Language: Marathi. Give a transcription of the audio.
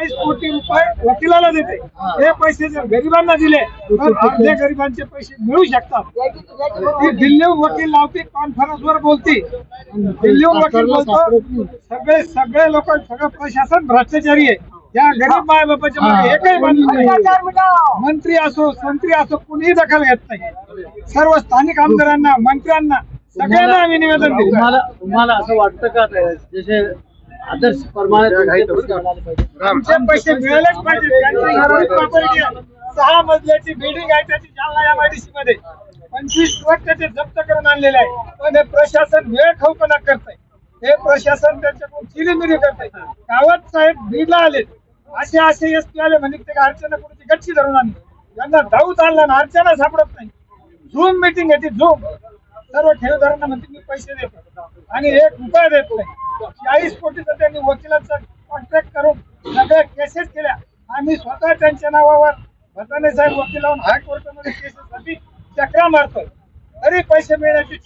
40 कोटी रुपये वकिलाला देते. हे पैसे जर गरिबांना दिले तर अर्धे गरिबांचे पैसे मिळू शकतात. ती दिल्लीहून वकील लावते, कॉन्फरन्सवर बोलते, दिल्लीहून वकील बोलतो, सगळे लोक, सगळं प्रशासन भ्रष्टाचारी आहे. या गरीब माय बापाच्या मध्ये एकही मंत्री असो, संत्री असो, कुणीही दखल घेत नाही. सर्व स्थानिक आमदारांना, मंत्र्यांना, सगळ्यांना आम्ही निवेदन देतो. तुम्हाला असं वाटतं का जसे आदर्श प्रमाणे आमचे पैसे मिळालेच पाहिजे. त्यांची घरगुती प्रॉपर्टी आहे, 6 मजल्याची बिल्डिंग आहे त्याची जालना MIDC मध्ये 25 ट्रक त्याचे जप्त करून आणलेले आहे. पण हे प्रशासन वेळ खाऊपणा करतंय. हे प्रशासन त्यांच्याकडून चिरीमिरी करतंय. गावात साहेब बीडला आले, असे एसपी आले म्हणजे ते अर्चना कुठची गच्ची धरून आणली, त्यांना धावत आणला ना, अर्चना सापडत नाही. झूम मीटिंग आहे ती, झूम. सर्व ठेवीदारांना म्हणते मी पैसे देतो आणि 1 रुपया देत नाही. 40 कोटीचा त्यांनी वकिलांचा कॉन्ट्रॅक्ट करून सगळ्या केसेस केल्या. आम्ही स्वतः त्यांच्या नावावर भताने साहेब वकील लावून हायकोर्टामध्ये केसेससाठी चक्रा मारतोय, तरी पैसे मिळण्याची